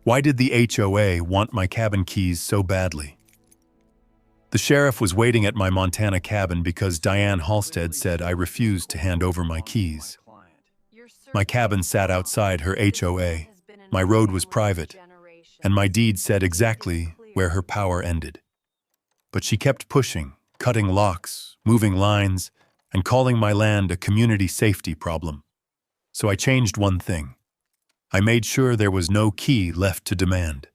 Why did the HOA want my cabin keys so badly? The sheriff was waiting at my Montana cabin because Diane Halstead said I refused to hand over my keys. My cabin sat outside her HOA, my road was private, and my deed said exactly where her power ended. But she kept pushing, cutting locks, moving lines, and calling my land a community safety problem. So I changed one thing. I made sure there was no key left to demand.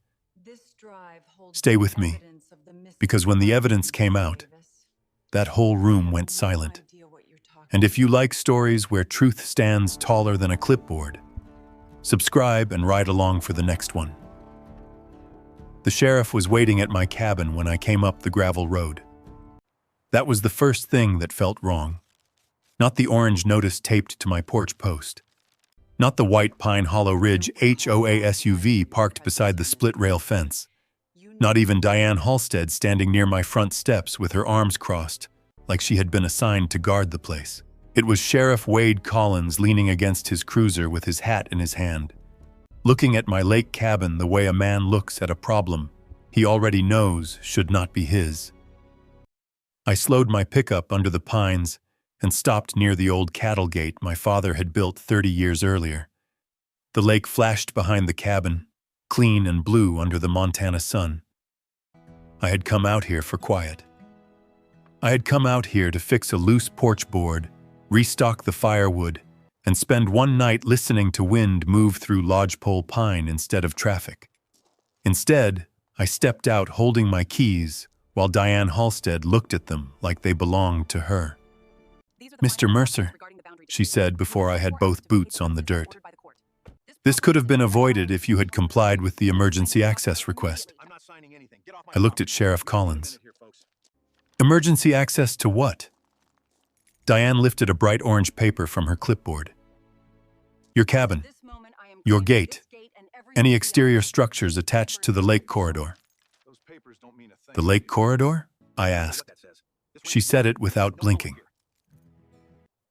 Stay with me, because when the evidence came out, that whole room went silent. And if you like stories where truth stands taller than a clipboard, subscribe and ride along for the next one. The sheriff was waiting at my cabin when I came up the gravel road. That was the first thing that felt wrong. Not the orange notice taped to my porch post. Not the white Pine Hollow Ridge HOA SUV parked beside the split-rail fence. Not even Diane Halstead standing near my front steps with her arms crossed, like she had been assigned to guard the place. It was Sheriff Wade Collins leaning against his cruiser with his hat in his hand, looking at my lake cabin the way a man looks at a problem he already knows should not be his. I slowed my pickup under the pines and stopped near the old cattle gate my father had built 30 years earlier. The lake flashed behind the cabin, clean and blue under the Montana sun. I had come out here for quiet. I had come out here to fix a loose porch board, restock the firewood, and spend one night listening to wind move through lodgepole pine instead of traffic. Instead, I stepped out holding my keys while Diane Halstead looked at them like they belonged to her. "Mr. Mercer," she said before I had both boots on the dirt. "This could have been avoided if you had complied with the emergency access request." I looked at Sheriff Collins. "Emergency access to what?" Diane lifted a bright orange paper from her clipboard. "Your cabin, your gate, any exterior structures attached to the lake corridor." "The lake corridor?" I asked. She said it without blinking.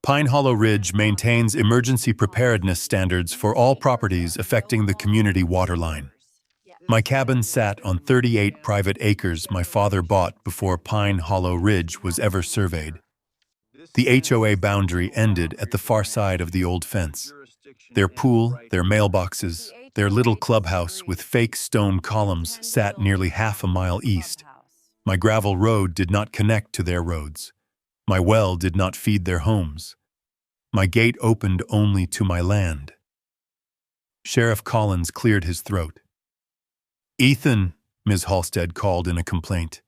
"Pine Hollow Ridge maintains emergency preparedness standards for all properties affecting the community water line. My cabin sat on 38 private acres my father bought before Pine Hollow Ridge was ever surveyed. The HOA boundary ended at the far side of the old fence. Their pool, their mailboxes, their little clubhouse with fake stone columns sat nearly half a mile east. My gravel road did not connect to their roads. My well did not feed their homes. My gate opened only to my land. Sheriff Collins cleared his throat. "Ethan," Ms. Halstead called in a complaint.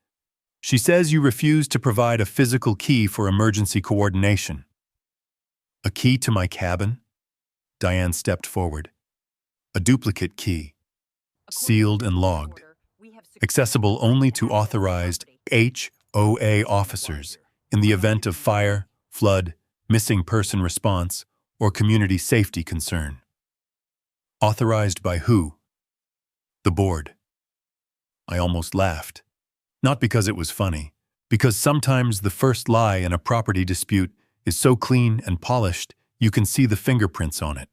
"She says you refused to provide a physical key for emergency coordination." "A key to my cabin?" Diane stepped forward. "A duplicate key, sealed and logged, accessible only to authorized HOA officers in the event of fire, flood, missing person response, or community safety concern." "Authorized by who?" "The board." I almost laughed. Not because it was funny, because sometimes the first lie in a property dispute is so clean and polished you can see the fingerprints on it.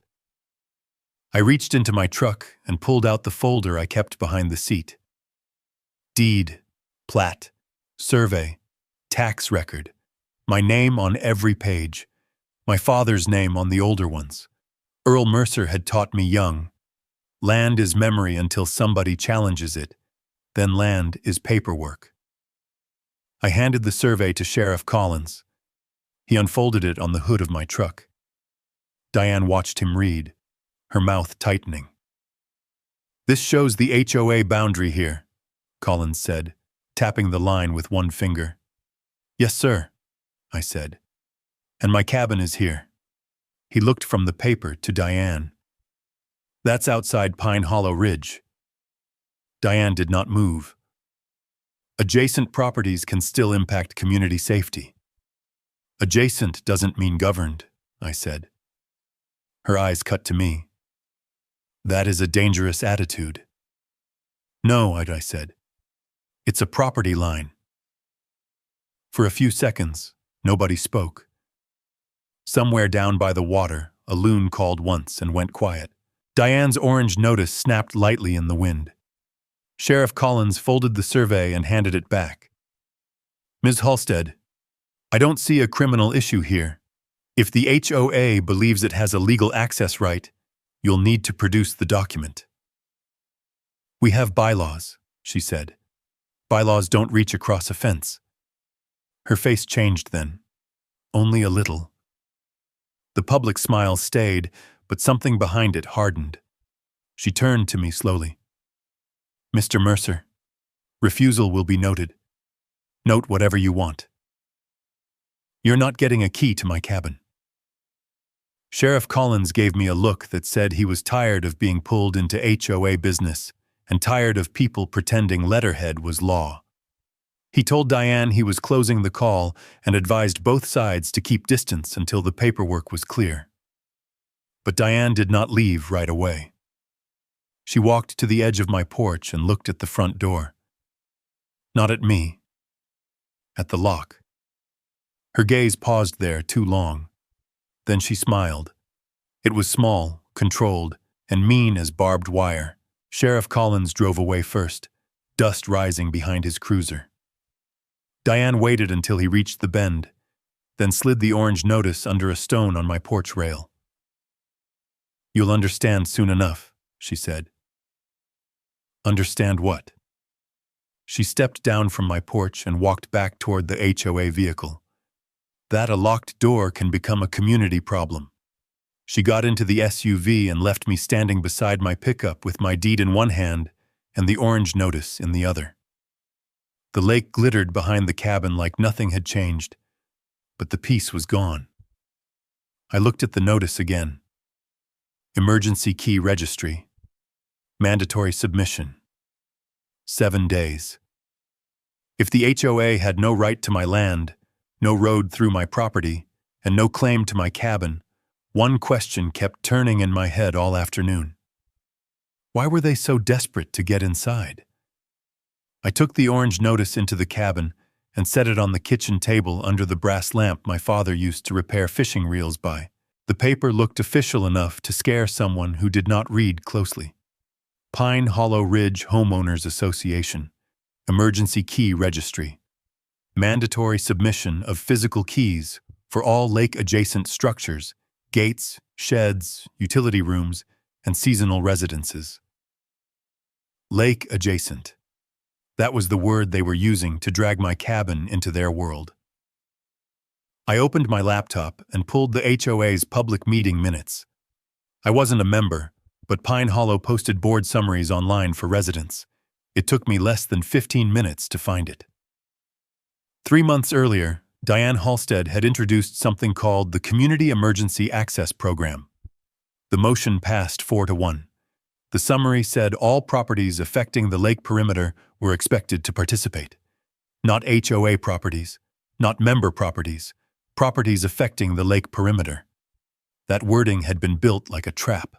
I reached into my truck and pulled out the folder I kept behind the seat. Deed, plat, survey, tax record, my name on every page, my father's name on the older ones. Earl Mercer had taught me young, land is memory until somebody challenges it, then land is paperwork. I handed the survey to Sheriff Collins. He unfolded it on the hood of my truck. Diane watched him read, her mouth tightening. "This shows the HOA boundary here," Collins said, tapping the line with one finger. "Yes, sir," I said. "And my cabin is here." He looked from the paper to Diane. "That's outside Pine Hollow Ridge." Diane did not move. "Adjacent properties can still impact community safety." "Adjacent doesn't mean governed," I said. Her eyes cut to me. "That is a dangerous attitude." "No," I said. "It's a property line." For a few seconds, nobody spoke. Somewhere down by the water, a loon called once and went quiet. Diane's orange notice snapped lightly in the wind. Sheriff Collins folded the survey and handed it back. Ms. Halstead, I don't see a criminal issue here. If the HOA believes it has a legal access right, you'll need to produce the document. We have bylaws, she said. Bylaws don't reach across a fence. Her face changed then. Only a little. The public smile stayed, but something behind it hardened. She turned to me slowly. Mr. Mercer, refusal will be noted. Note whatever you want. You're not getting a key to my cabin. Sheriff Collins gave me a look that said he was tired of being pulled into HOA business and tired of people pretending letterhead was law. He told Diane he was closing the call and advised both sides to keep distance until the paperwork was clear. But Diane did not leave right away. She walked to the edge of my porch and looked at the front door. Not at me. At the lock. Her gaze paused there too long. Then she smiled. It was small, controlled, and mean as barbed wire. Sheriff Collins drove away first, dust rising behind his cruiser. Diane waited until he reached the bend, then slid the orange notice under a stone on my porch rail. You'll understand soon enough, she said. Understand what? She stepped down from my porch and walked back toward the HOA vehicle. That a locked door can become a community problem. She got into the SUV and left me standing beside my pickup with my deed in one hand and the orange notice in the other. The lake glittered behind the cabin like nothing had changed, but the peace was gone. I looked at the notice again. Emergency key registry. Mandatory submission. 7 days. If the HOA had no right to my land, no road through my property, and no claim to my cabin, one question kept turning in my head all afternoon. Why were they so desperate to get inside? I took the orange notice into the cabin and set it on the kitchen table under the brass lamp my father used to repair fishing reels by. The paper looked official enough to scare someone who did not read closely. Pine Hollow Ridge Homeowners Association. Emergency Key Registry. Mandatory submission of physical keys for all lake-adjacent structures, gates, sheds, utility rooms, and seasonal residences. Lake-adjacent. That was the word they were using to drag my cabin into their world. I opened my laptop and pulled the HOA's public meeting minutes. I wasn't a member, but Pine Hollow posted board summaries online for residents. It took me less than 15 minutes to find it. 3 months earlier, Diane Halstead had introduced something called the Community Emergency Access Program. The motion passed 4-1. The summary said all properties affecting the lake perimeter were expected to participate. Not HOA properties, not member properties, properties affecting the lake perimeter. That wording had been built like a trap.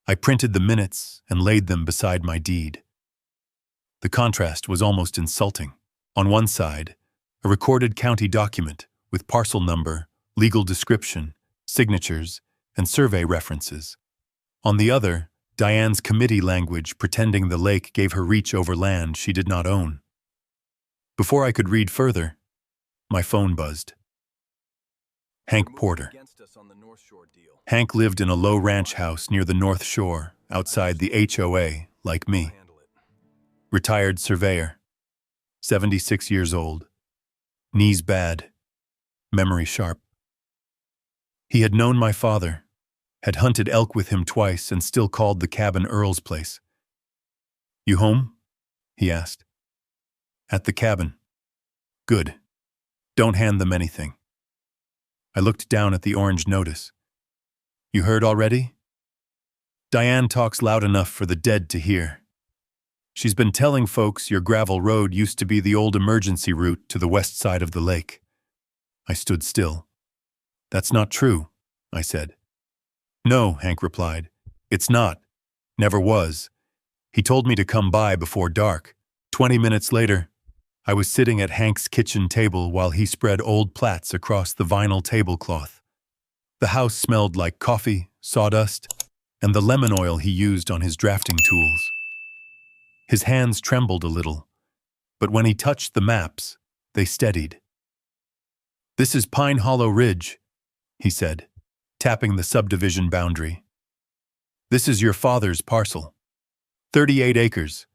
I printed the minutes and laid them beside my deed. The contrast was almost insulting. On one side, a recorded county document with parcel number, legal description, signatures, and survey references. On the other, Diane's committee language pretending the lake gave her reach over land she did not own. Before I could read further, my phone buzzed. Hank Porter. Hank lived in a low ranch house near the North Shore, outside the HOA, like me. Retired surveyor. 76 years old. Knees bad. Memory sharp. He had known my father, had hunted elk with him twice and still called the cabin Earl's place. You home? He asked. At the cabin. Good. Don't hand them anything. I looked down at the orange notice. You heard already? Diane talks loud enough for the dead to hear. She's been telling folks your gravel road used to be the old emergency route to the west side of the lake. I stood still. That's not true, I said. No, Hank replied. It's not. Never was. He told me to come by before dark. 20 minutes later, I was sitting at Hank's kitchen table while he spread old plats across the vinyl tablecloth. The house smelled like coffee, sawdust, and the lemon oil he used on his drafting tools. His hands trembled a little, but when he touched the maps, they steadied. "This is Pine Hollow Ridge," he said, tapping the subdivision boundary. "This is your father's parcel. 38 acres.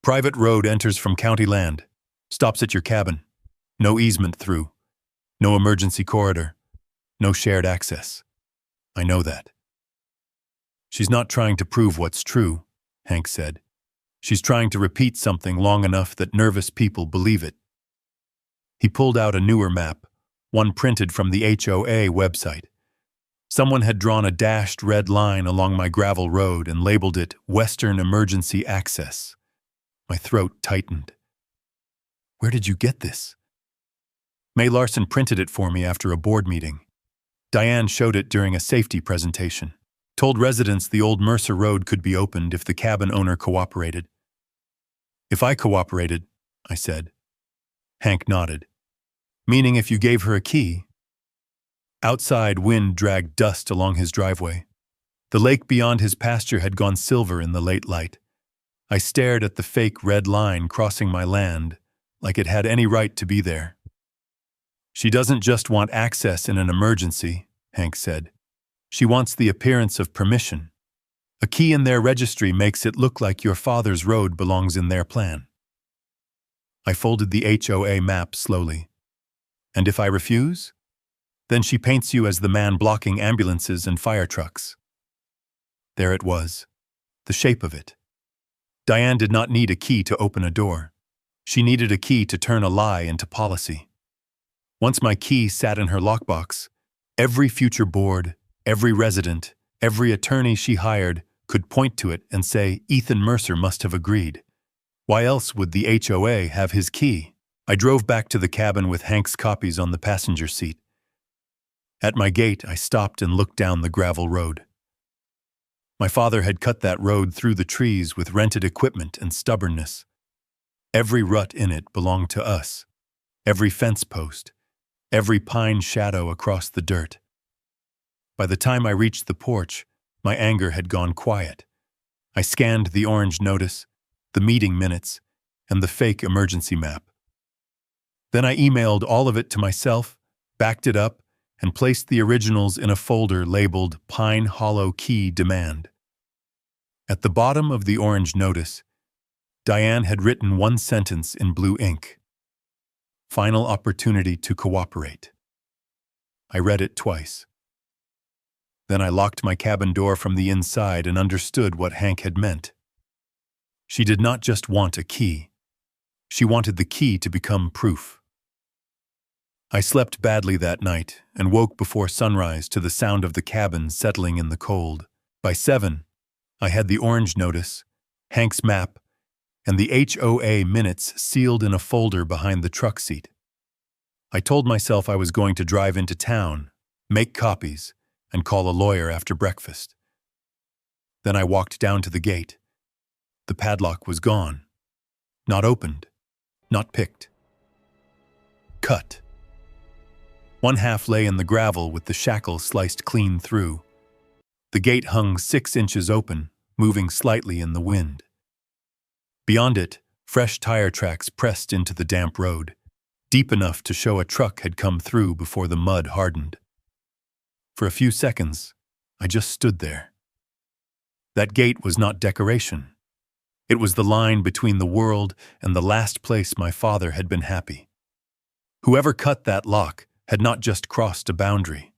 Private road enters from county land. Stops at your cabin. No easement through. No emergency corridor. No shared access. I know that." "She's not trying to prove what's true," Hank said. "She's trying to repeat something long enough that nervous people believe it." He pulled out a newer map, one printed from the HOA website. Someone had drawn a dashed red line along my gravel road and labeled it Western Emergency Access. My throat tightened. "Where did you get this?" "May Larson printed it for me after a board meeting. Diane showed it during a safety presentation. Told residents the old Mercer Road could be opened if the cabin owner cooperated." "If I cooperated," I said. Hank nodded. "Meaning if you gave her a key?" Outside, wind dragged dust along his driveway. The lake beyond his pasture had gone silver in the late light. I stared at the fake red line crossing my land, like it had any right to be there. "She doesn't just want access in an emergency," Hank said. "She wants the appearance of permission. A key in their registry makes it look like your father's road belongs in their plan." I folded the HOA map slowly. "And if I refuse? Then she paints you as the man blocking ambulances and fire trucks." There it was, the shape of it. Diane did not need a key to open a door. She needed a key to turn a lie into policy. Once my key sat in her lockbox, every future board, every resident, every attorney she hired could point to it and say Ethan Mercer must have agreed. Why else would the HOA have his key? I drove back to the cabin with Hank's copies on the passenger seat. At my gate, I stopped and looked down the gravel road. My father had cut that road through the trees with rented equipment and stubbornness. Every rut in it belonged to us. Every fence post, every pine shadow across the dirt. By the time I reached the porch, my anger had gone quiet. I scanned the orange notice, the meeting minutes, and the fake emergency map. Then I emailed all of it to myself, backed it up, and placed the originals in a folder labeled Pine Hollow Key Demand. At the bottom of the orange notice, Diane had written one sentence in blue ink. "Final opportunity to cooperate." I read it twice. Then I locked my cabin door from the inside and understood what Hank had meant. She did not just want a key. She wanted the key to become proof. I slept badly that night and woke before sunrise to the sound of the cabin settling in the cold. By 7, I had the orange notice, Hank's map, and the HOA minutes sealed in a folder behind the truck seat. I told myself I was going to drive into town, make copies, and call a lawyer after breakfast. Then I walked down to the gate. The padlock was gone. Not opened. Not picked. Cut. One half lay in the gravel with the shackle sliced clean through. The gate hung 6 inches open, moving slightly in the wind. Beyond it, fresh tire tracks pressed into the damp road, deep enough to show a truck had come through before the mud hardened. For a few seconds, I just stood there. That gate was not decoration. It was the line between the world and the last place my father had been happy. Whoever cut that lock had not just crossed a boundary.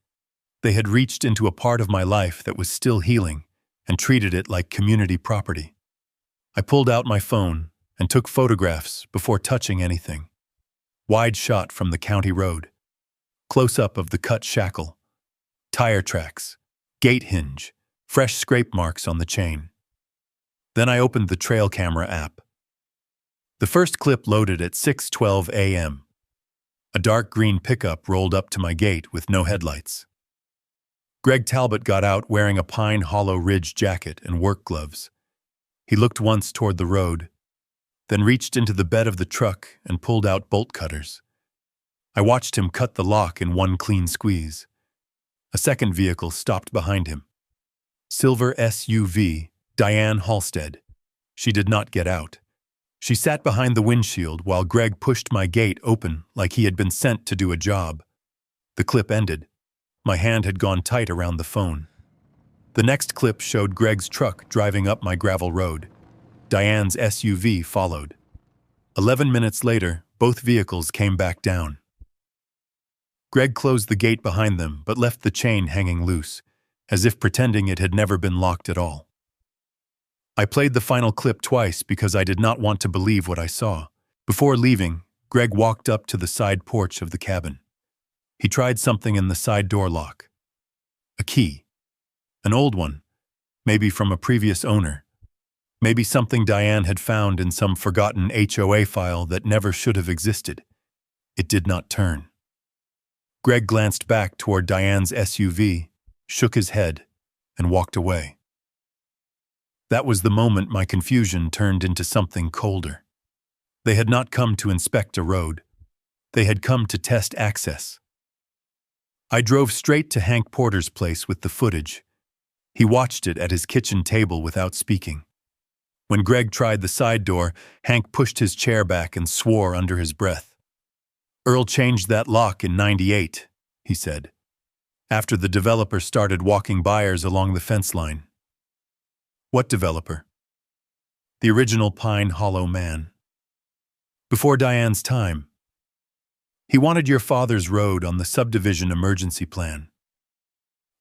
They had reached into a part of my life that was still healing and treated it like community property. I pulled out my phone and took photographs before touching anything. Wide shot from the county road. Close-up of the cut shackle. Tire tracks. Gate hinge. Fresh scrape marks on the chain. Then I opened the trail camera app. The first clip loaded at 6:12 a.m. A dark green pickup rolled up to my gate with no headlights. Greg Talbot got out wearing a Pine Hollow Ridge jacket and work gloves. He looked once toward the road, then reached into the bed of the truck and pulled out bolt cutters. I watched him cut the lock in one clean squeeze. A second vehicle stopped behind him. Silver SUV, Diane Halstead. She did not get out. She sat behind the windshield while Greg pushed my gate open like he had been sent to do a job. The clip ended. My hand had gone tight around the phone. The next clip showed Greg's truck driving up my gravel road. Diane's SUV followed. 11 minutes later, both vehicles came back down. Greg closed the gate behind them but left the chain hanging loose, as if pretending it had never been locked at all. I played the final clip twice because I did not want to believe what I saw. Before leaving, Greg walked up to the side porch of the cabin. He tried something in the side door lock. A key. An old one, maybe from a previous owner. Maybe something Diane had found in some forgotten HOA file that never should have existed. It did not turn. Greg glanced back toward Diane's SUV, shook his head, and walked away. That was the moment my confusion turned into something colder. They had not come to inspect a road. They had come to test access. I drove straight to Hank Porter's place with the footage. He watched it at his kitchen table without speaking. When Greg tried the side door, Hank pushed his chair back and swore under his breath. "Earl changed that lock in '98, he said, after the developer started walking buyers along the fence line." "What developer?" "The original Pine Hollow man. Before Diane's time. He wanted your father's road on the subdivision emergency plan."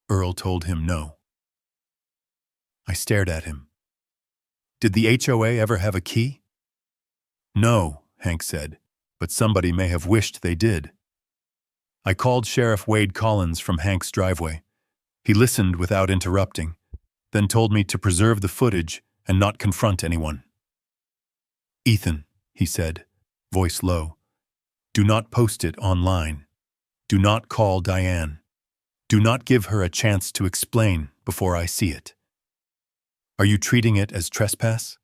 Earl told him no. I stared at him. "Did the HOA ever have a key?" "No," Hank said, "but somebody may have wished they did." I called Sheriff Wade Collins from Hank's driveway. He listened without interrupting, then told me to preserve the footage and not confront anyone. "Ethan," he said, voice low, "do not post it online. Do not call Diane. Do not give her a chance to explain before I see it." "Are you treating it as trespass?"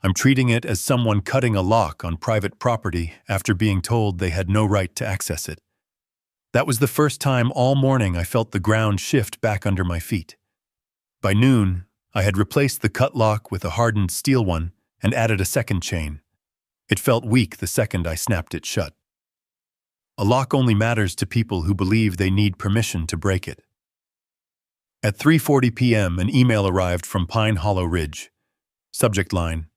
"I'm treating it as someone cutting a lock on private property after being told they had no right to access it." That was the first time all morning I felt the ground shift back under my feet. By noon, I had replaced the cut lock with a hardened steel one and added a second chain. It felt weak the second I snapped it shut. A lock only matters to people who believe they need permission to break it. At 3:40 p.m., an email arrived from Pine Hollow Ridge. Subject line: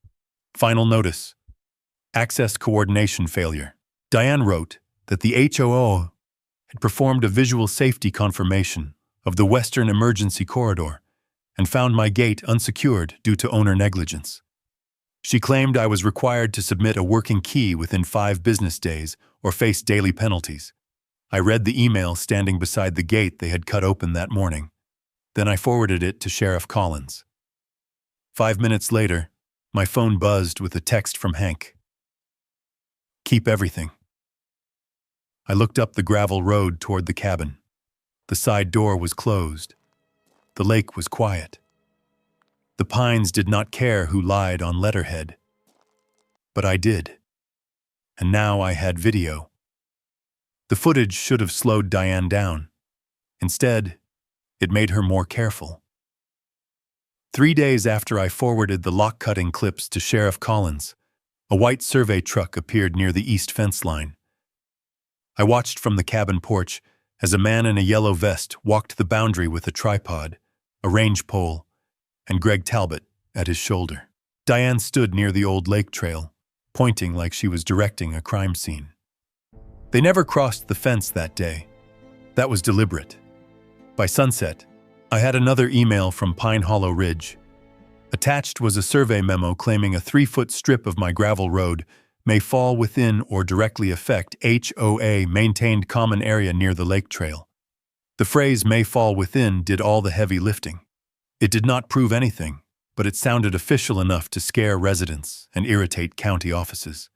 "Final notice. Access coordination failure." Diane wrote that the HOA had performed a visual safety confirmation of the Western Emergency Corridor and found my gate unsecured due to owner negligence. She claimed I was required to submit a working key within 5 business days or face daily penalties. I read the email standing beside the gate they had cut open that morning. Then I forwarded it to Sheriff Collins. 5 minutes later, my phone buzzed with a text from Hank. "Keep everything." I looked up the gravel road toward the cabin. The side door was closed. The lake was quiet. The pines did not care who lied on letterhead. But I did. And now I had video. The footage should have slowed Diane down. Instead, it made her more careful. 3 days after I forwarded the lock-cutting clips to Sheriff Collins, a white survey truck appeared near the east fence line. I watched from the cabin porch as a man in a yellow vest walked the boundary with a tripod, a range pole, and Greg Talbot at his shoulder. Diane stood near the old lake trail, pointing like she was directing a crime scene. They never crossed the fence that day. That was deliberate. By sunset, I had another email from Pine Hollow Ridge. Attached was a survey memo claiming a 3-foot strip of my gravel road may fall within or directly affect HOA maintained common area near the lake trail. The phrase "may fall within" did all the heavy lifting. It did not prove anything, but it sounded official enough to scare residents and irritate county offices.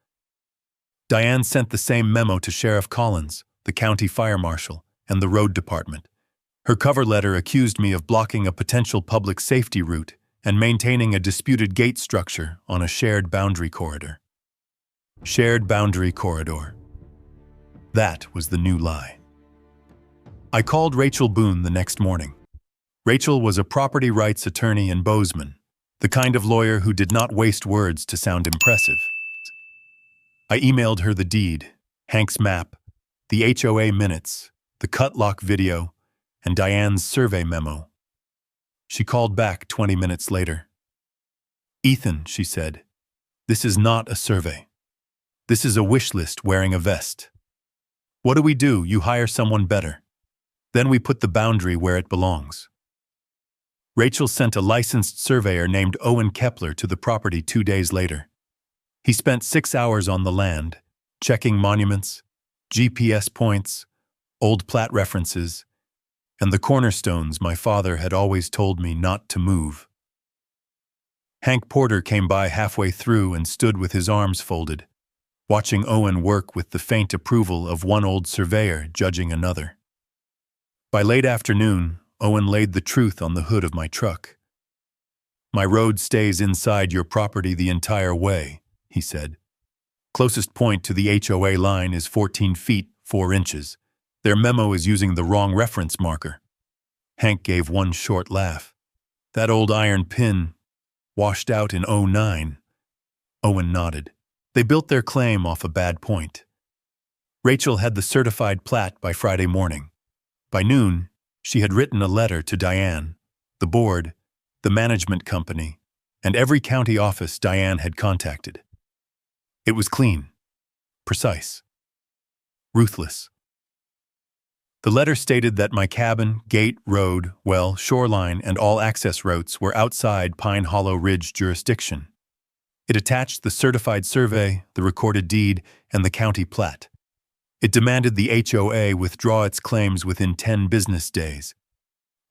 Diane sent the same memo to Sheriff Collins, the county fire marshal, and the road department. Her cover letter accused me of blocking a potential public safety route and maintaining a disputed gate structure on a shared boundary corridor. Shared boundary corridor. That was the new lie. I called Rachel Boone the next morning. Rachel was a property rights attorney in Bozeman, the kind of lawyer who did not waste words to sound impressive. I emailed her the deed, Hank's map, the HOA minutes, the cut lock video, and Diane's survey memo. She called back 20 minutes later. "Ethan," she said, "this is not a survey. This is a wish list wearing a vest. What do? You hire someone better. Then we put the boundary where it belongs." Rachel sent a licensed surveyor named Owen Kepler to the property 2 days later. He spent 6 hours on the land, checking monuments, GPS points, old plat references, and the cornerstones my father had always told me not to move. Hank Porter came by halfway through and stood with his arms folded, watching Owen work with the faint approval of one old surveyor judging another. By late afternoon, Owen laid the truth on the hood of my truck. "My road stays inside your property the entire way," he said. "Closest point to the HOA line is 14 feet, 4 inches. Their memo is using the wrong reference marker." Hank gave one short laugh. "That old iron pin washed out in '09. Owen nodded. They built their claim off a bad point. Rachel had the certified plat by Friday morning. By noon, she had written a letter to Diane, the board, the management company, and every county office Diane had contacted. It was clean, precise, ruthless. The letter stated that my cabin, gate, road, well, shoreline, and all access routes were outside Pine Hollow Ridge jurisdiction. It attached the certified survey, the recorded deed, and the county plat. It demanded the HOA withdraw its claims within 10 business days.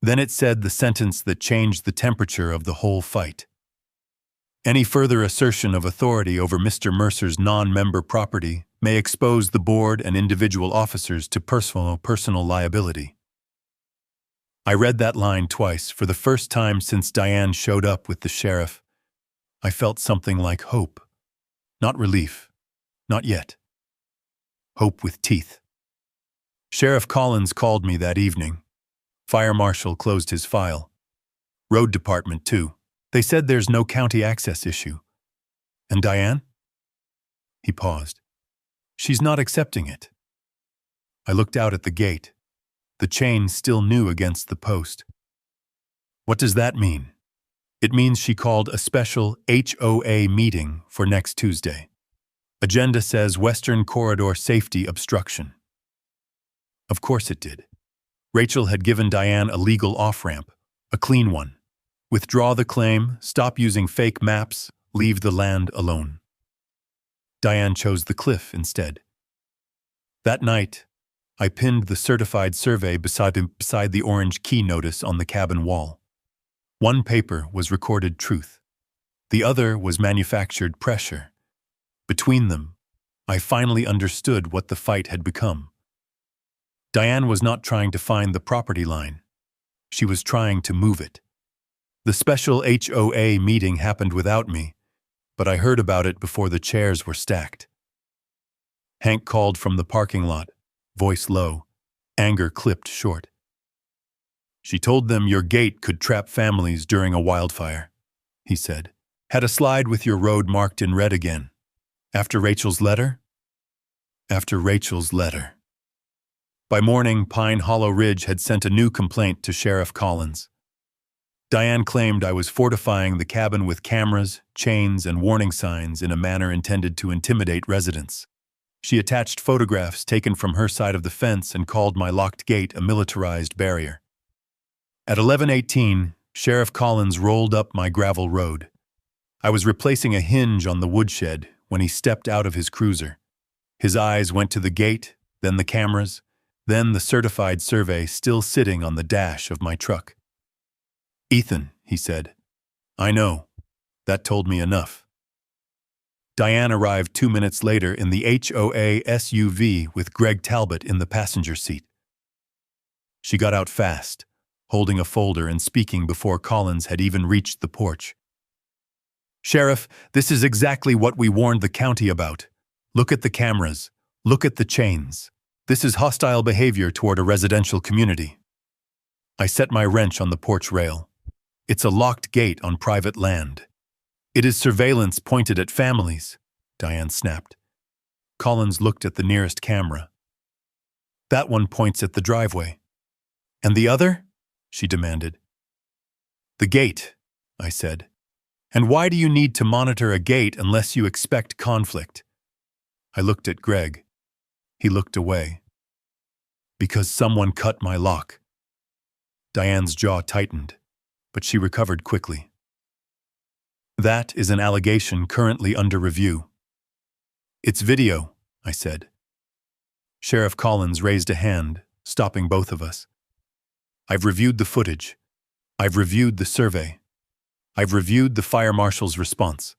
Then it said the sentence that changed the temperature of the whole fight. Any further assertion of authority over Mr. Mercer's non-member property may expose the board and individual officers to personal liability. I read that line twice for the first time since Diane showed up with the sheriff. I felt something like hope. Not relief. Not yet. Hope with teeth. Sheriff Collins called me that evening. Fire marshal closed his file. Road department, too. They said there's no county access issue. And Diane? He paused. She's not accepting it. I looked out at the gate. The chain still new against the post. What does that mean? It means she called a special HOA meeting for next Tuesday. Agenda says Western Corridor Safety Obstruction. Of course it did. Rachel had given Diane a legal off-ramp, a clean one. Withdraw the claim, stop using fake maps, leave the land alone. Diane chose the cliff instead. That night, I pinned the certified survey beside the orange key notice on the cabin wall. One paper was recorded truth. The other was manufactured pressure. Between them, I finally understood what the fight had become. Diane was not trying to find the property line. She was trying to move it. The special HOA meeting happened without me, but I heard about it before the chairs were stacked. Hank called from the parking lot, voice low, anger clipped short. "She told them your gate could trap families during a wildfire," he said. "Had a slide with your road marked in red again. After Rachel's letter?" After Rachel's letter. By morning, Pine Hollow Ridge had sent a new complaint to Sheriff Collins. Diane claimed I was fortifying the cabin with cameras, chains, and warning signs in a manner intended to intimidate residents. She attached photographs taken from her side of the fence and called my locked gate a militarized barrier. At 11:18, Sheriff Collins rolled up my gravel road. I was replacing a hinge on the woodshed when he stepped out of his cruiser. His eyes went to the gate, then the cameras, then the certified survey still sitting on the dash of my truck. "Ethan," he said, "I know. That told me enough." Diane arrived 2 minutes later in the HOA SUV with Greg Talbot in the passenger seat. She got out fast, holding a folder and speaking before Collins had even reached the porch. "Sheriff, this is exactly what we warned the county about. Look at the cameras. Look at the chains. This is hostile behavior toward a residential community." I set my wrench on the porch rail. It's a locked gate on private land. It is surveillance pointed at families, Diane snapped. Collins looked at the nearest camera. That one points at the driveway. And the other? She demanded. The gate, I said. And why do you need to monitor a gate unless you expect conflict? I looked at Greg. He looked away. Because someone cut my lock. Diane's jaw tightened, but she recovered quickly. That is an allegation currently under review. It's video, I said. Sheriff Collins raised a hand, stopping both of us. I've reviewed the footage. I've reviewed the survey. I've reviewed the fire marshal's response.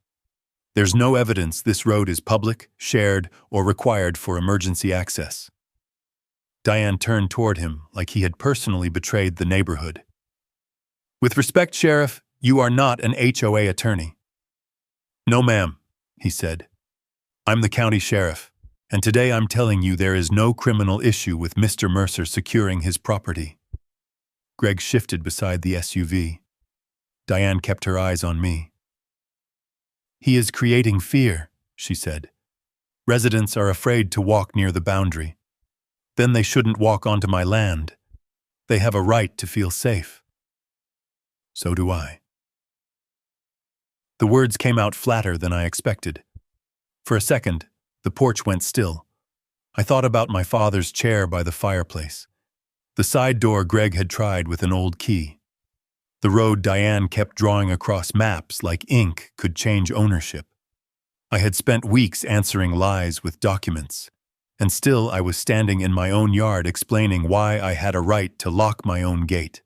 There's no evidence this road is public, shared, or required for emergency access. Diane turned toward him like he had personally betrayed the neighborhood. With respect, Sheriff, you are not an HOA attorney. No, ma'am, he said. I'm the county sheriff, and today I'm telling you there is no criminal issue with Mr. Mercer securing his property. Greg shifted beside the SUV. Diane kept her eyes on me. He is creating fear, she said. Residents are afraid to walk near the boundary. Then they shouldn't walk onto my land. They have a right to feel safe. So do I. The words came out flatter than I expected. For a second, the porch went still. I thought about my father's chair by the fireplace. The side door Greg had tried with an old key. The road Diane kept drawing across maps like ink could change ownership. I had spent weeks answering lies with documents, and still I was standing in my own yard explaining why I had a right to lock my own gate.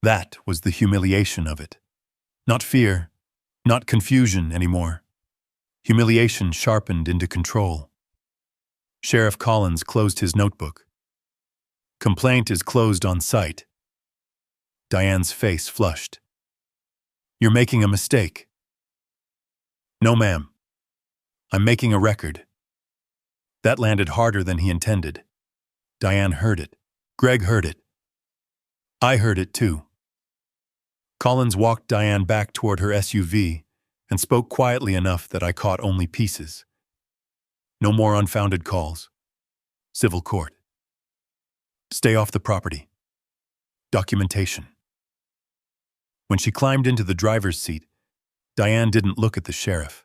That was the humiliation of it. Not fear, not confusion anymore. Humiliation sharpened into control. Sheriff Collins closed his notebook. Complaint is closed on site. Diane's face flushed. You're making a mistake. No, ma'am. I'm making a record. That landed harder than he intended. Diane heard it. Greg heard it. I heard it too. Collins walked Diane back toward her SUV and spoke quietly enough that I caught only pieces. No more unfounded calls. Civil court. Stay off the property. Documentation. When she climbed into the driver's seat, Diane didn't look at the sheriff.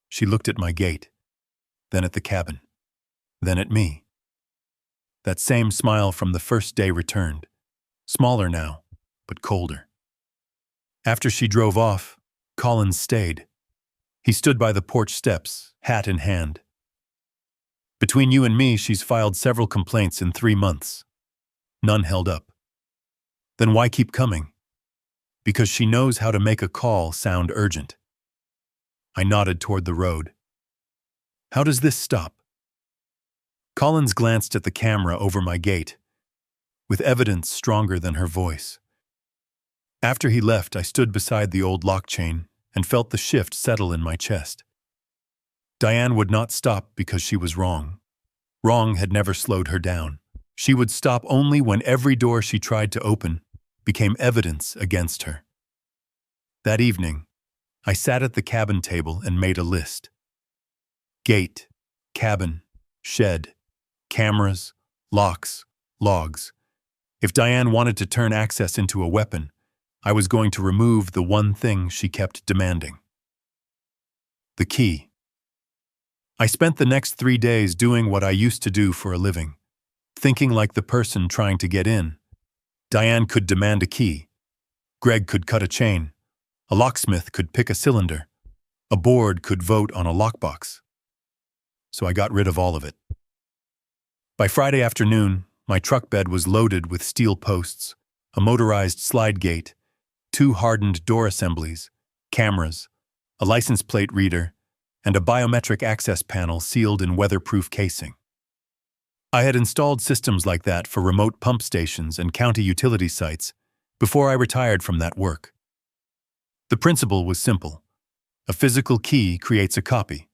She looked at my gate, then at the cabin, then at me. That same smile from the first day returned, smaller now, but colder. After she drove off, Collins stayed. He stood by the porch steps, hat in hand. Between you and me, she's filed several complaints in 3 months. None held up. Then why keep coming? Because she knows how to make a call sound urgent. I nodded toward the road. How does this stop? Collins glanced at the camera over my gate, with evidence stronger than her voice. After he left, I stood beside the old lock chain and felt the shift settle in my chest. Diane would not stop because she was wrong. Wrong had never slowed her down. She would stop only when every door she tried to open became evidence against her. That evening, I sat at the cabin table and made a list. Gate, cabin, shed, cameras, locks, logs. If Diane wanted to turn access into a weapon, I was going to remove the one thing she kept demanding. The key. I spent the next 3 days doing what I used to do for a living, thinking like the person trying to get in. Diane could demand a key. Greg could cut a chain. A locksmith could pick a cylinder. A board could vote on a lockbox. So I got rid of all of it. By Friday afternoon, my truck bed was loaded with steel posts, a motorized slide gate, 2 hardened door assemblies, cameras, a license plate reader, and a biometric access panel sealed in weatherproof casing. I had installed systems like that for remote pump stations and county utility sites before I retired from that work. The principle was simple. A physical key creates a copy.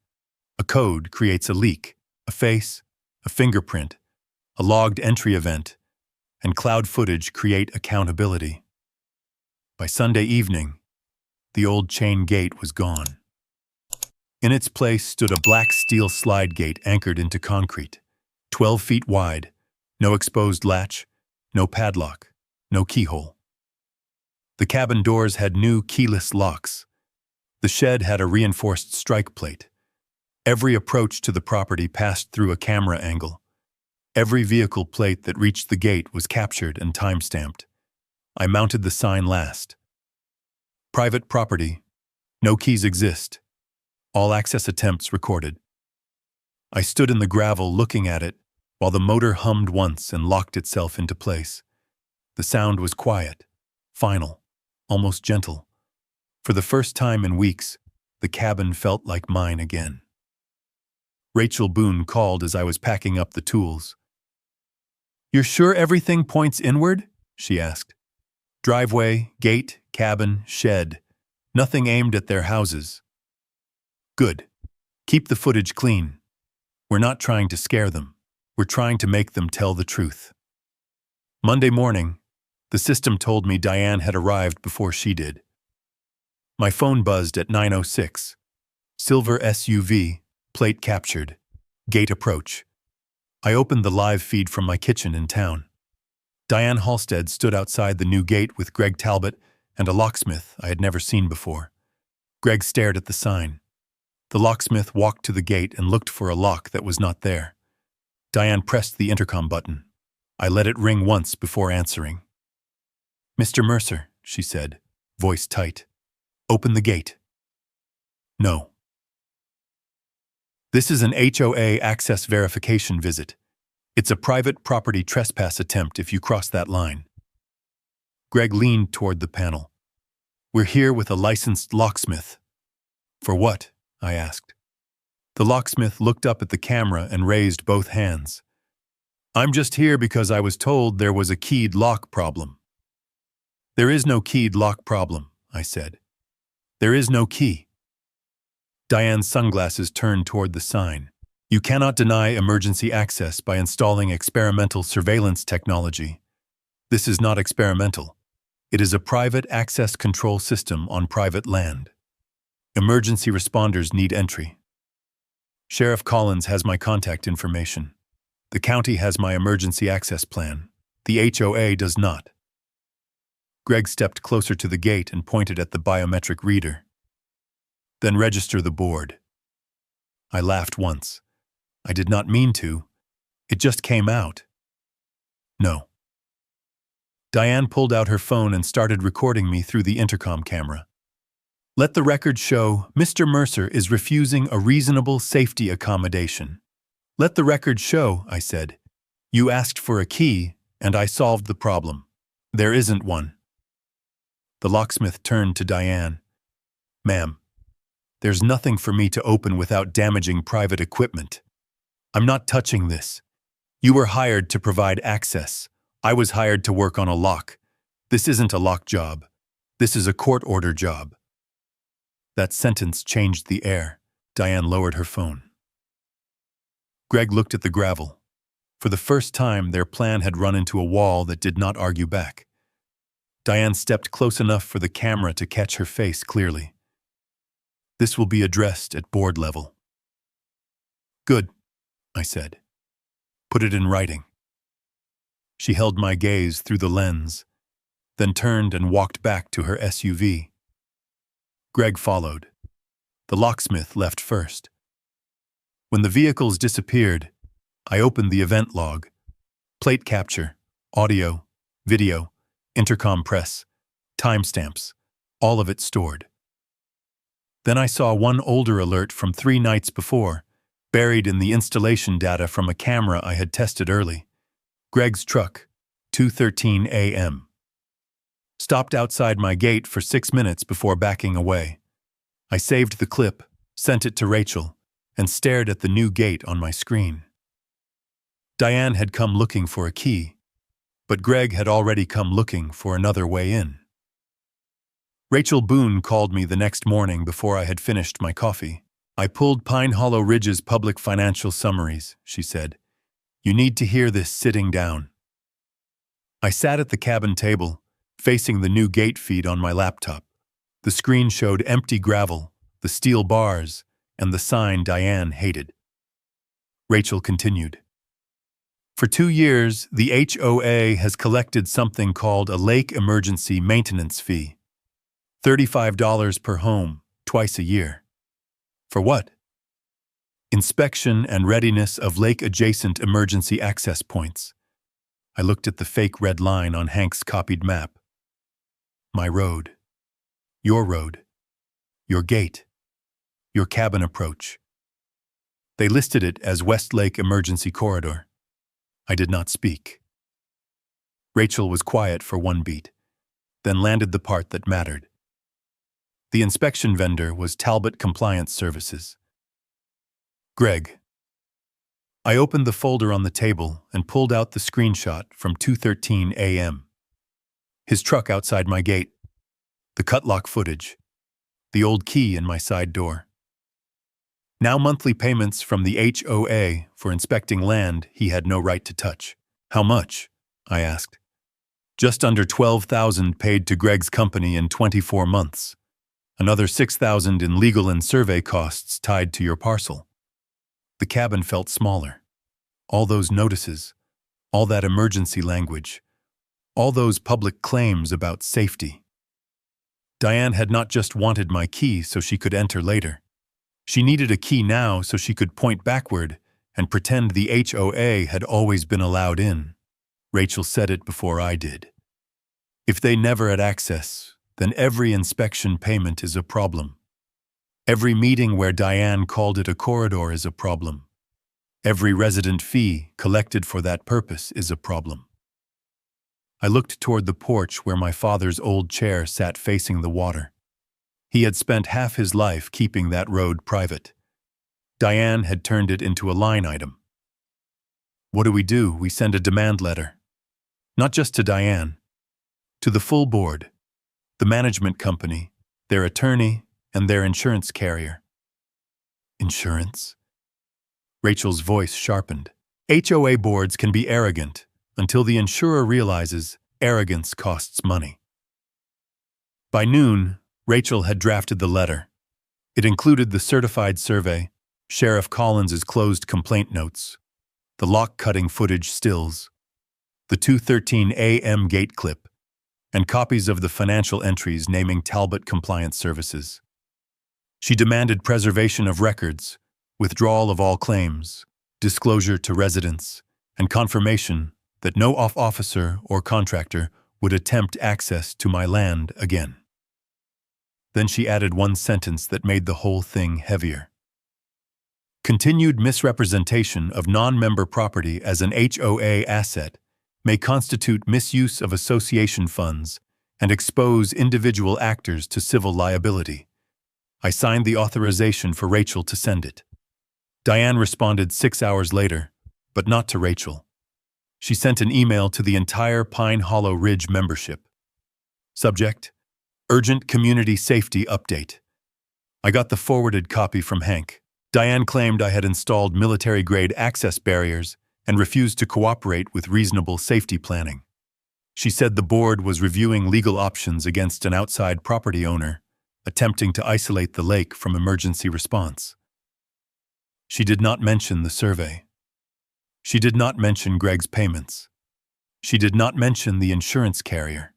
A code creates a leak, a face, a fingerprint, a logged entry event, and cloud footage create accountability. By Sunday evening, the old chain gate was gone. In its place stood a black steel slide gate anchored into concrete, 12 feet wide, no exposed latch, no padlock, no keyhole. The cabin doors had new keyless locks. The shed had a reinforced strike plate. Every approach to the property passed through a camera angle. Every vehicle plate that reached the gate was captured and time-stamped. I mounted the sign last. Private property. No keys exist. All access attempts recorded. I stood in the gravel looking at it while the motor hummed once and locked itself into place. The sound was quiet, final, almost gentle. For the first time in weeks, the cabin felt like mine again. Rachel Boone called as I was packing up the tools. "You're sure everything points inward?" she asked. "Driveway, gate, cabin, shed. Nothing aimed at their houses." "Good. Keep the footage clean. We're not trying to scare them. We're trying to make them tell the truth." Monday morning, the system told me Diane had arrived before she did. My phone buzzed at 9:06. Silver SUV, plate captured, gate approach. I opened the live feed from my kitchen in town. Diane Halstead stood outside the new gate with Greg Talbot and a locksmith I had never seen before. Greg stared at the sign. The locksmith walked to the gate and looked for a lock that was not there. Diane pressed the intercom button. I let it ring once before answering. "Mr. Mercer," she said, voice tight. "Open the gate." "No." "This is an HOA access verification visit. It's a private property trespass attempt if you cross that line." Greg leaned toward the panel. "We're here with a licensed locksmith." "For what?" I asked. The locksmith looked up at the camera and raised both hands. "I'm just here because I was told there was a keyed lock problem." "There is no keyed lock problem," I said. "There is no key." Diane's sunglasses turned toward the sign. "You cannot deny emergency access by installing experimental surveillance technology. This is not experimental. It is a private access control system on private land. Emergency responders need entry. Sheriff Collins has my contact information. The county has my emergency access plan. The HOA does not." Greg stepped closer to the gate and pointed at the biometric reader. "Then register the board." I laughed once. I did not mean to. It just came out. "No." Diane pulled out her phone and started recording me through the intercom camera. "Let the record show Mr. Mercer is refusing a reasonable safety accommodation." "Let the record show," I said. "You asked for a key, and I solved the problem. There isn't one." The locksmith turned to Diane. "Ma'am, there's nothing for me to open without damaging private equipment. I'm not touching this. You were hired to provide access. I was hired to work on a lock. This isn't a lock job. This is a court order job." That sentence changed the air. Diane lowered her phone. Greg looked at the gravel. For the first time, their plan had run into a wall that did not argue back. Diane stepped close enough for the camera to catch her face clearly. "This will be addressed at board level." "Good," I said. "Put it in writing." She held my gaze through the lens, then turned and walked back to her SUV. Greg followed. The locksmith left first. When the vehicles disappeared, I opened the event log. Plate capture, audio, video, intercom press, timestamps, all of it stored. Then I saw one older alert from 3 nights before, buried in the installation data from a camera I had tested early. Greg's truck, 2:13 a.m. Stopped outside my gate for 6 minutes before backing away. I saved the clip, sent it to Rachel, and stared at the new gate on my screen. Diane had come looking for a key, but Greg had already come looking for another way in. Rachel Boone called me the next morning before I had finished my coffee. "I pulled Pine Hollow Ridge's public financial summaries," she said. "You need to hear this sitting down." I sat at the cabin table, facing the new gate feed on my laptop. The screen showed empty gravel, the steel bars, and the sign Diane hated. Rachel continued. For 2 years, the HOA has collected something called a lake emergency maintenance fee. $35 per home, twice a year. For what? Inspection and readiness of lake-adjacent emergency access points. I looked at the fake red line on Hank's copied map. My road. Your gate. Your cabin approach. They listed it as West Lake Emergency Corridor. I did not speak. Rachel was quiet for one beat, then landed the part that mattered. The inspection vendor was Talbot Compliance Services. Greg. I opened the folder on the table and pulled out the screenshot from 2:13 a.m. His truck outside my gate, the cut-lock footage, the old key in my side door. Now monthly payments from the HOA for inspecting land he had no right to touch. How much? I asked. Just under $12,000 paid to Greg's company in 24 months. Another $6,000 in legal and survey costs tied to your parcel. The cabin felt smaller. All those notices, all that emergency language, all those public claims about safety. Diane had not just wanted my key so she could enter later. She needed a key now so she could point backward and pretend the HOA had always been allowed in. Rachel said it before I did. If they never had access, then every inspection payment is a problem. Every meeting where Diane called it a corridor is a problem. Every resident fee collected for that purpose is a problem. I looked toward the porch where my father's old chair sat facing the water. He had spent half his life keeping that road private. Diane had turned it into a line item. What do? We send a demand letter. Not just to Diane. To the full board, the management company, their attorney, and their insurance carrier. Insurance? Rachel's voice sharpened. HOA boards can be arrogant until the insurer realizes arrogance costs money. By noon, Rachel had drafted the letter. It included the certified survey, Sheriff Collins's closed complaint notes, the lock-cutting footage stills, the 2:13 a.m. gate clip, and copies of the financial entries naming Talbot Compliance Services. She demanded preservation of records, withdrawal of all claims, disclosure to residents, and confirmation that no officer or contractor would attempt access to my land again. Then she added one sentence that made the whole thing heavier. Continued misrepresentation of non-member property as an HOA asset may constitute misuse of association funds and expose individual actors to civil liability. I signed the authorization for Rachel to send it. Diane responded 6 hours later, but not to Rachel. She sent an email to the entire Pine Hollow Ridge membership. Subject: Urgent Community Safety Update. I got the forwarded copy from Hank. Diane claimed I had installed military-grade access barriers and refused to cooperate with reasonable safety planning. She said the board was reviewing legal options against an outside property owner, attempting to isolate the lake from emergency response. She did not mention the survey. She did not mention Greg's payments. She did not mention the insurance carrier.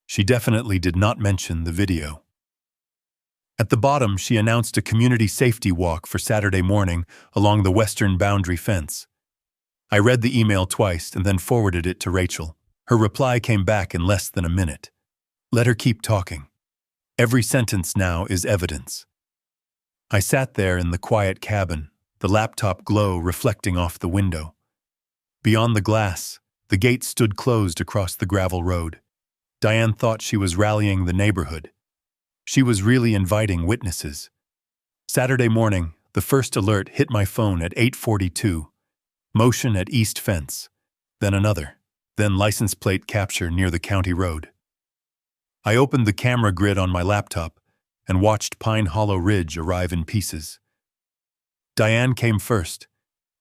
She definitely did not mention the video. At the bottom, she announced a community safety walk for Saturday morning along the western boundary fence. I read the email twice and then forwarded it to Rachel. Her reply came back in less than a minute. Let her keep talking. Every sentence now is evidence. I sat there in the quiet cabin, the laptop glow reflecting off the window. Beyond the glass, the gate stood closed across the gravel road. Diane thought she was rallying the neighborhood. She was really inviting witnesses. Saturday morning, the first alert hit my phone at 8:42. Motion at East Fence. Then another. Then license plate capture near the county road. I opened the camera grid on my laptop and watched Pine Hollow Ridge arrive in pieces. Diane came first,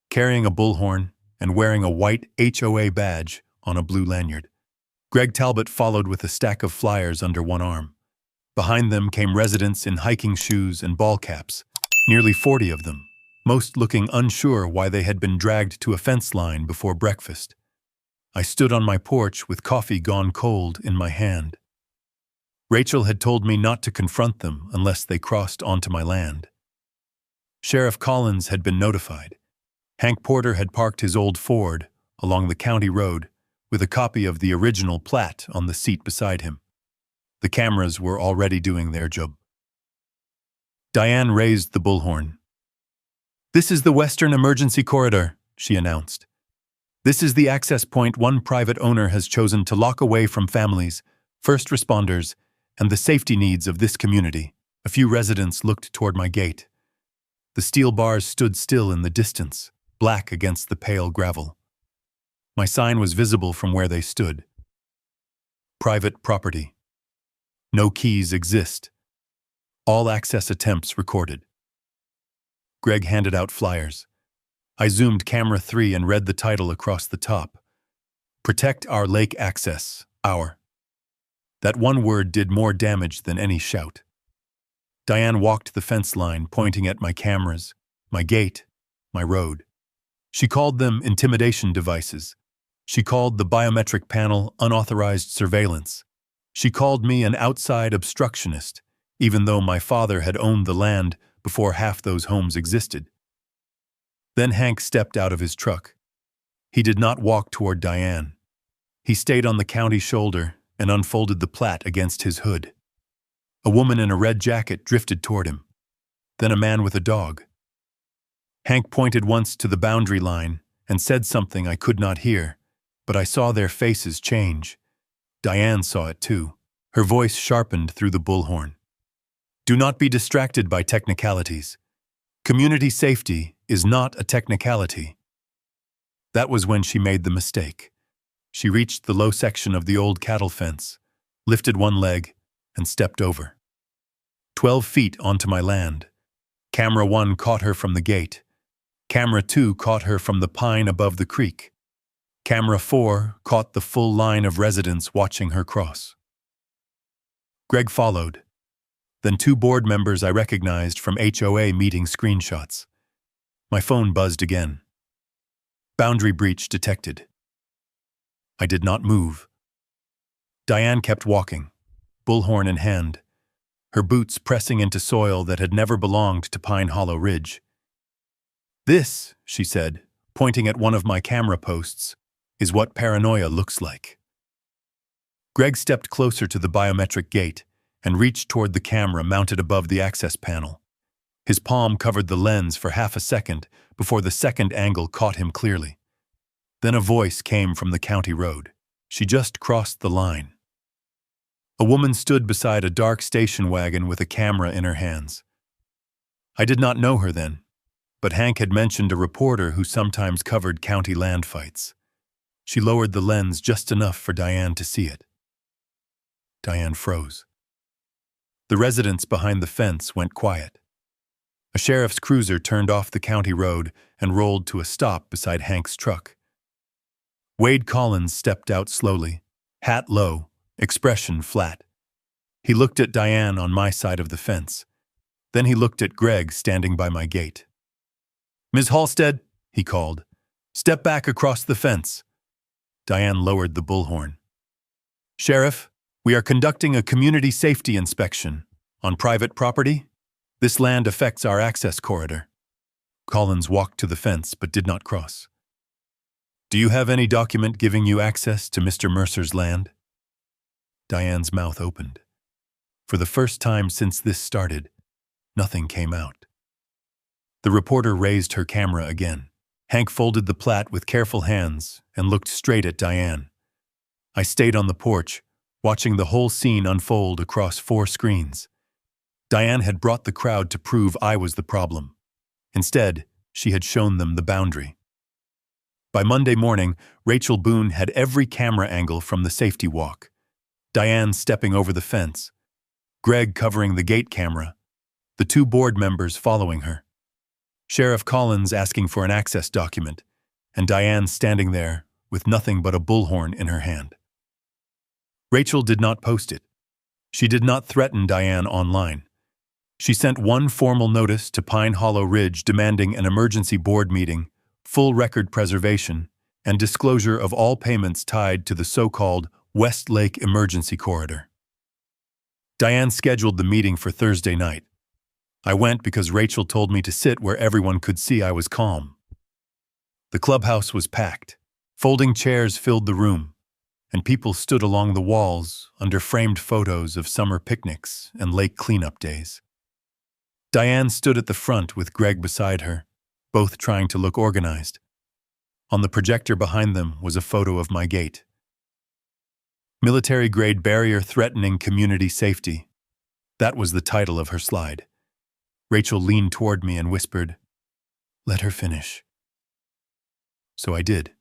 carrying a bullhorn and wearing a white HOA badge on a blue lanyard. Greg Talbot followed with a stack of flyers under one arm. Behind them came residents in hiking shoes and ball caps, nearly 40 of them, most looking unsure why they had been dragged to a fence line before breakfast. I stood on my porch with coffee gone cold in my hand. Rachel had told me not to confront them unless they crossed onto my land. Sheriff Collins had been notified. Hank Porter had parked his old Ford along the county road with a copy of the original plat on the seat beside him. The cameras were already doing their job. Diane raised the bullhorn. "This is the Western Emergency Corridor," she announced. "This is the access point one private owner has chosen to lock away from families, first responders, and the safety needs of this community." A few residents looked toward my gate. The steel bars stood still in the distance, black against the pale gravel. My sign was visible from where they stood. Private property. No keys exist. All access attempts recorded. Greg handed out flyers. I zoomed camera 3 and read the title across the top. "Protect our lake access, our." That one word did more damage than any shout. Diane walked the fence line, pointing at my cameras, my gate, my road. She called them intimidation devices. She called the biometric panel unauthorized surveillance. She called me an outside obstructionist, even though my father had owned the land before half those homes existed. Then Hank stepped out of his truck. He did not walk toward Diane. He stayed on the county shoulder and unfolded the plat against his hood. A woman in a red jacket drifted toward him. Then a man with a dog. Hank pointed once to the boundary line and said something I could not hear, but I saw their faces change. Diane saw it too. Her voice sharpened through the bullhorn. "Do not be distracted by technicalities. Community safety is not a technicality." That was when she made the mistake. She reached the low section of the old cattle fence, lifted one leg, and stepped over. 12 feet onto my land. Camera 1 caught her from the gate. Camera 2 caught her from the pine above the creek. Camera 4 caught the full line of residents watching her cross. Greg followed. Then 2 board members I recognized from HOA meeting screenshots. My phone buzzed again. Boundary breach detected. I did not move. Diane kept walking, bullhorn in hand, her boots pressing into soil that had never belonged to Pine Hollow Ridge. "This," she said, pointing at one of my camera posts, "is what paranoia looks like." Greg stepped closer to the biometric gate and reached toward the camera mounted above the access panel. His palm covered the lens for half a second before the second angle caught him clearly. Then a voice came from the county road. She just crossed the line. A woman stood beside a dark station wagon with a camera in her hands. I did not know her then, but Hank had mentioned a reporter who sometimes covered county land fights. She lowered the lens just enough for Diane to see it. Diane froze. The residents behind the fence went quiet. A sheriff's cruiser turned off the county road and rolled to a stop beside Hank's truck. Wade Collins stepped out slowly, hat low, expression flat. He looked at Diane on my side of the fence. Then he looked at Greg standing by my gate. "Ms. Halstead," he called, "step back across the fence." Diane lowered the bullhorn. "Sheriff, we are conducting a community safety inspection on private property. This land affects our access corridor." Collins walked to the fence but did not cross. "Do you have any document giving you access to Mr. Mercer's land?" Diane's mouth opened. For the first time since this started, nothing came out. The reporter raised her camera again. Hank folded the plat with careful hands and looked straight at Diane. I stayed on the porch, watching the whole scene unfold across 4 screens. Diane had brought the crowd to prove I was the problem. Instead, she had shown them the boundary. By Monday morning, Rachel Boone had every camera angle from the safety walk. Diane stepping over the fence, Greg covering the gate camera, the 2 board members following her, Sheriff Collins asking for an access document, and Diane standing there with nothing but a bullhorn in her hand. Rachel did not post it. She did not threaten Diane online. She sent one formal notice to Pine Hollow Ridge demanding an emergency board meeting, full record preservation, and disclosure of all payments tied to the so-called West Lake Emergency Corridor. Diane scheduled the meeting for Thursday night. I went because Rachel told me to sit where everyone could see I was calm. The clubhouse was packed. Folding chairs filled the room, and people stood along the walls under framed photos of summer picnics and lake cleanup days. Diane stood at the front with Greg beside her, both trying to look organized. On the projector behind them was a photo of my gate. Military-grade barrier threatening community safety. That was the title of her slide. Rachel leaned toward me and whispered, "Let her finish." So I did.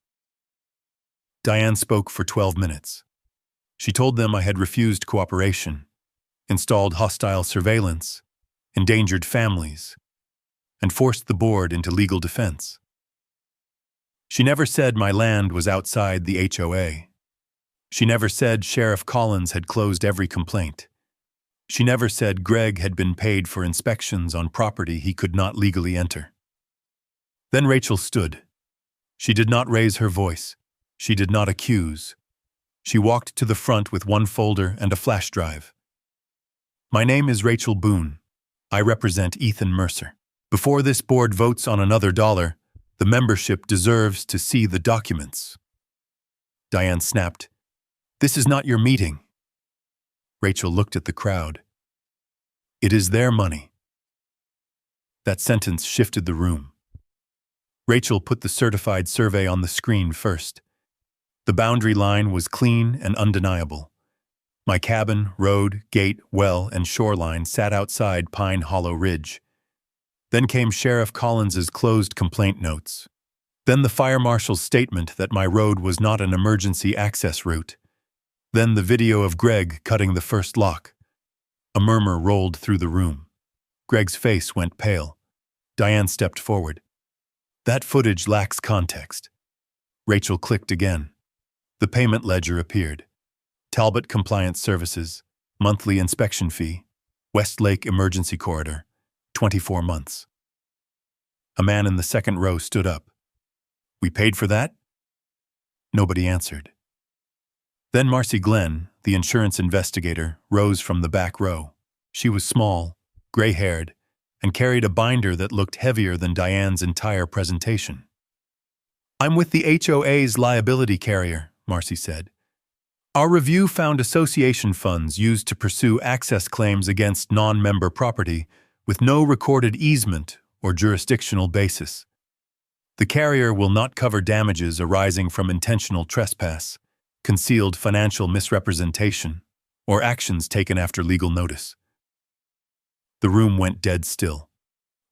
Diane spoke for 12 minutes. She told them I had refused cooperation, installed hostile surveillance, endangered families, and forced the board into legal defense. She never said my land was outside the HOA. She never said Sheriff Collins had closed every complaint. She never said Greg had been paid for inspections on property he could not legally enter. Then Rachel stood. She did not raise her voice. She did not accuse. She walked to the front with one folder and a flash drive. "My name is Rachel Boone. I represent Ethan Mercer. Before this board votes on another dollar, the membership deserves to see the documents." Diane snapped, "This is not your meeting." Rachel looked at the crowd. "It is their money." That sentence shifted the room. Rachel put the certified survey on the screen first. The boundary line was clean and undeniable. My cabin, road, gate, well, and shoreline sat outside Pine Hollow Ridge. Then came Sheriff Collins's closed complaint notes. Then the fire marshal's statement that my road was not an emergency access route. Then the video of Greg cutting the first lock. A murmur rolled through the room. Greg's face went pale. Diane stepped forward. "That footage lacks context." Rachel clicked again. The payment ledger appeared. Talbot Compliance Services, monthly inspection fee, West Lake Emergency Corridor, 24 months. A man in the second row stood up. "We paid for that?" Nobody answered. Then Marcy Glenn, the insurance investigator, rose from the back row. She was small, gray-haired, and carried a binder that looked heavier than Diane's entire presentation. "I'm with the HOA's liability carrier," Marcy said. "Our review found association funds used to pursue access claims against non-member property with no recorded easement or jurisdictional basis. The carrier will not cover damages arising from intentional trespass, concealed financial misrepresentation, or actions taken after legal notice." The room went dead still.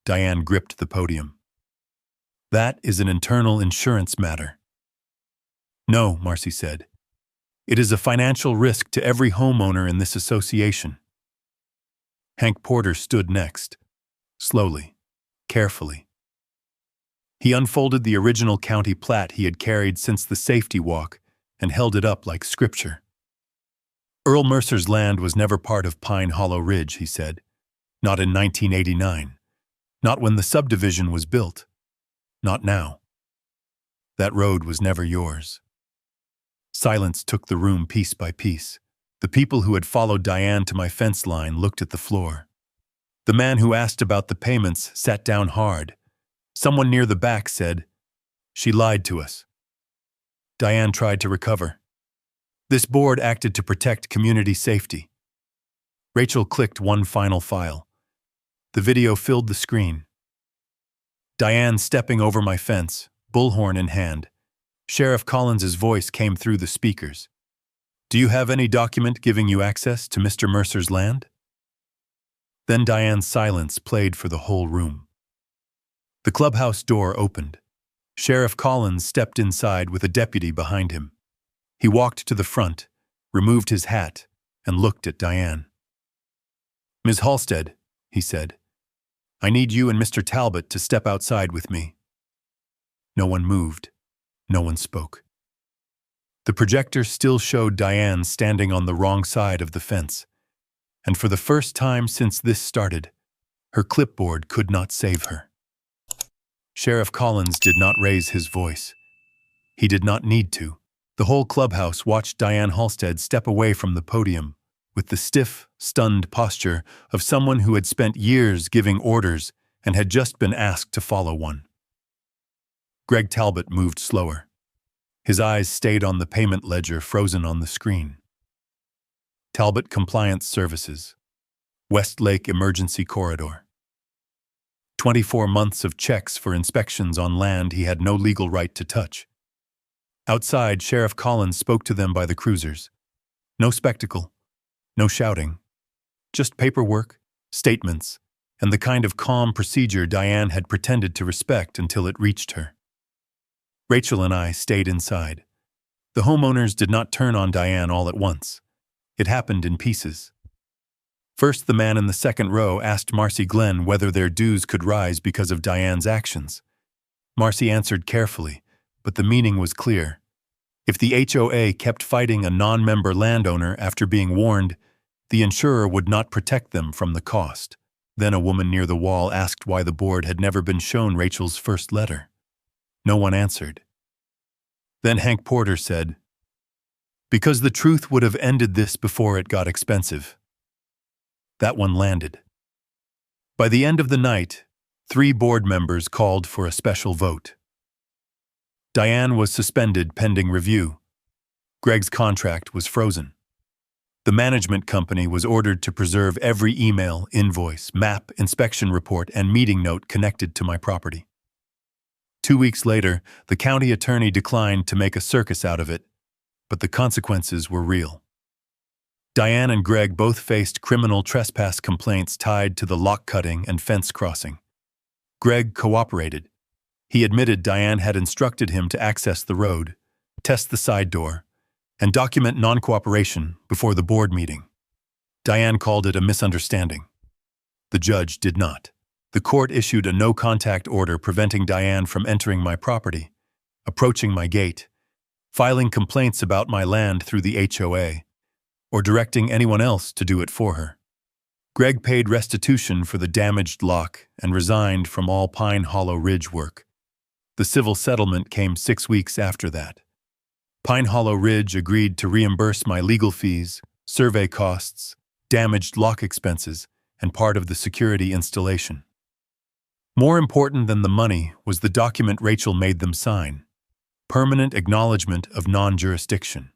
Diane gripped the podium. "That is an internal insurance matter." "No," Marcy said. "It is a financial risk to every homeowner in this association." Hank Porter stood next, slowly, carefully. He unfolded the original county plat he had carried since the safety walk and held it up like scripture. "Earl Mercer's land was never part of Pine Hollow Ridge," he said. "Not in 1989. Not when the subdivision was built. Not now. That road was never yours." Silence took the room piece by piece. The people who had followed Diane to my fence line looked at the floor. The man who asked about the payments sat down hard. Someone near the back said, "She lied to us." Diane tried to recover. "This board acted to protect community safety." Rachel clicked one final file. The video filled the screen. Diane stepping over my fence, bullhorn in hand. Sheriff Collins's voice came through the speakers. "Do you have any document giving you access to Mr. Mercer's land?" Then Diane's silence played for the whole room. The clubhouse door opened. Sheriff Collins stepped inside with a deputy behind him. He walked to the front, removed his hat, and looked at Diane. "Ms. Halstead," he said, "I need you and Mr. Talbot to step outside with me." No one moved. No one spoke. The projector still showed Diane standing on the wrong side of the fence, and for the first time since this started, her clipboard could not save her. Sheriff Collins did not raise his voice. He did not need to. The whole clubhouse watched Diane Halstead step away from the podium with the stiff, stunned posture of someone who had spent years giving orders and had just been asked to follow one. Greg Talbot moved slower. His eyes stayed on the payment ledger frozen on the screen. Talbot Compliance Services, Westlake Emergency Corridor. 24 months of checks for inspections on land he had no legal right to touch. Outside, Sheriff Collins spoke to them by the cruisers. No spectacle, no shouting, just paperwork, statements, and the kind of calm procedure Diane had pretended to respect until it reached her. Rachel and I stayed inside. The homeowners did not turn on Diane all at once. It happened in pieces. First, the man in the second row asked Marcy Glenn whether their dues could rise because of Diane's actions. Marcy answered carefully, but the meaning was clear. If the HOA kept fighting a non-member landowner after being warned, the insurer would not protect them from the cost. Then a woman near the wall asked why the board had never been shown Rachel's first letter. No one answered. Then Hank Porter said, "Because the truth would have ended this before it got expensive." That one landed. By the end of the night, 3 board members called for a special vote. Diane was suspended pending review. Greg's contract was frozen. The management company was ordered to preserve every email, invoice, map, inspection report, and meeting note connected to my property. 2 weeks later, the county attorney declined to make a circus out of it, but the consequences were real. Diane and Greg both faced criminal trespass complaints tied to the lock cutting and fence crossing. Greg cooperated. He admitted Diane had instructed him to access the road, test the side door, and document non-cooperation before the board meeting. Diane called it a misunderstanding. The judge did not. The court issued a no-contact order preventing Diane from entering my property, approaching my gate, filing complaints about my land through the HOA, or directing anyone else to do it for her. Greg paid restitution for the damaged lock and resigned from all Pine Hollow Ridge work. The civil settlement came 6 weeks after that. Pine Hollow Ridge agreed to reimburse my legal fees, survey costs, damaged lock expenses, and part of the security installation. More important than the money was the document Rachel made them sign: permanent acknowledgement of non-jurisdiction.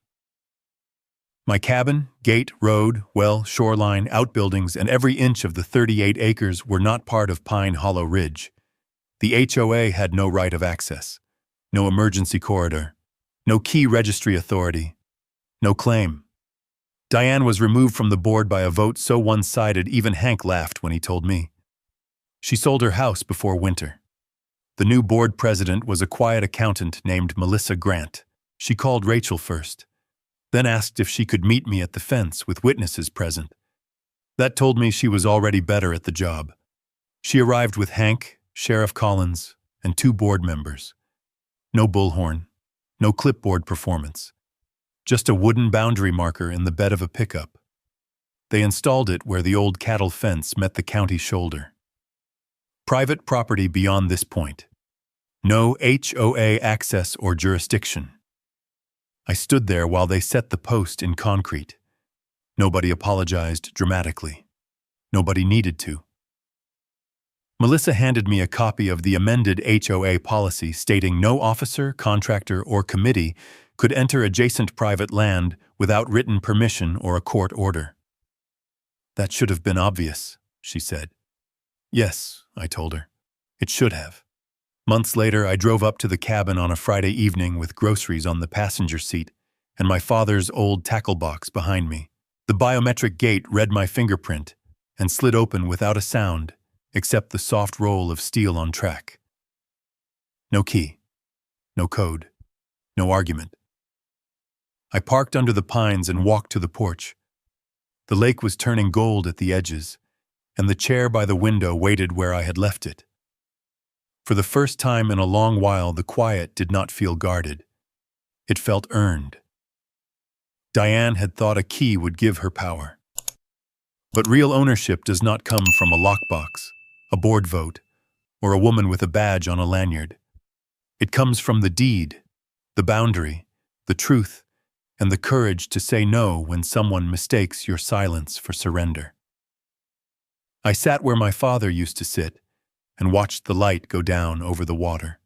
My cabin, gate, road, well, shoreline, outbuildings, and every inch of the 38 acres were not part of Pine Hollow Ridge. The HOA had no right of access, no emergency corridor, no key registry authority, no claim. Diane was removed from the board by a vote so one-sided even Hank laughed when he told me. She sold her house before winter. The new board president was a quiet accountant named Melissa Grant. She called Rachel first, then asked if she could meet me at the fence with witnesses present. That told me she was already better at the job. She arrived with Hank, Sheriff Collins, and 2 board members. No bullhorn, no clipboard performance. Just a wooden boundary marker in the bed of a pickup. They installed it where the old cattle fence met the county shoulder. Private property beyond this point. No HOA access or jurisdiction. I stood there while they set the post in concrete. Nobody apologized dramatically. Nobody needed to. Melissa handed me a copy of the amended HOA policy stating no officer, contractor, or committee could enter adjacent private land without written permission or a court order. "That should have been obvious," she said. "Yes," I told her. "It should have." Months later, I drove up to the cabin on a Friday evening with groceries on the passenger seat and my father's old tackle box behind me. The biometric gate read my fingerprint and slid open without a sound, except the soft roll of steel on track. No key, no code, no argument. I parked under the pines and walked to the porch. The lake was turning gold at the edges, and the chair by the window waited where I had left it. For the first time in a long while, the quiet did not feel guarded. It felt earned. Diane had thought a key would give her power. But real ownership does not come from a lockbox, a board vote, or a woman with a badge on a lanyard. It comes from the deed, the boundary, the truth, and the courage to say no when someone mistakes your silence for surrender. I sat where my father used to sit and watched the light go down over the water.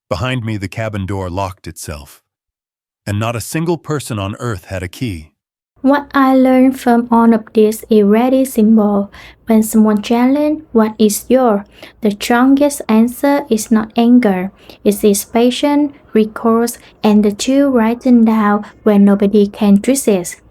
Behind me, the cabin door locked itself, and not a single person on earth had a key. What I learned from all of this is really simple. When someone challenges what is yours, the strongest answer is not anger. It is patience, recourse, and the truth written down when nobody can resist.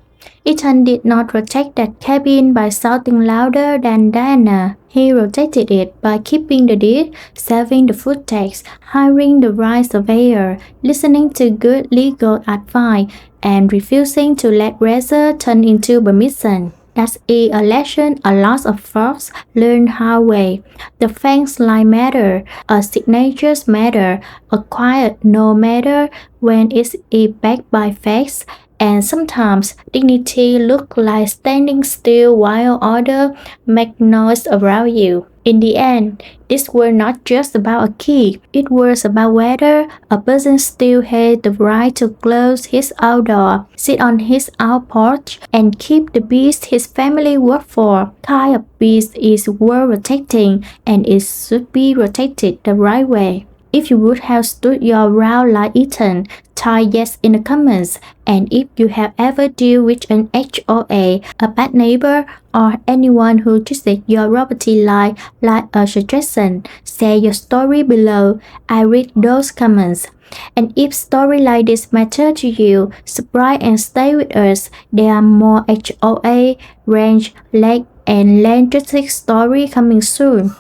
Ethan did not protect that cabin by shouting louder than Diana. He protected it by keeping the deed, saving the footage, hiring the right surveyor, listening to good legal advice, and refusing to let pressure turn into permission. That is a lesson a lot of folks learn hard way. The fence line matter, a signatures matter, a quiet no matter when it is backed by facts. And sometimes dignity looks like standing still while others make noise around you. In the end, this was not just about a key. It was about whether a person still had the right to close his outdoor, sit on his out porch, and keep the peace his family worked for. Kind of peace is worth protecting, and it should be protected the right way. If you would have stood your ground like Ethan, type yes in the comments. And if you have ever dealt with an HOA, a bad neighbor, or anyone who treated your property like a suggestion, share your story below. I read those comments. And if stories like this matter to you, subscribe and stay with us. There are more HOA, range, lake, and land justice stories coming soon.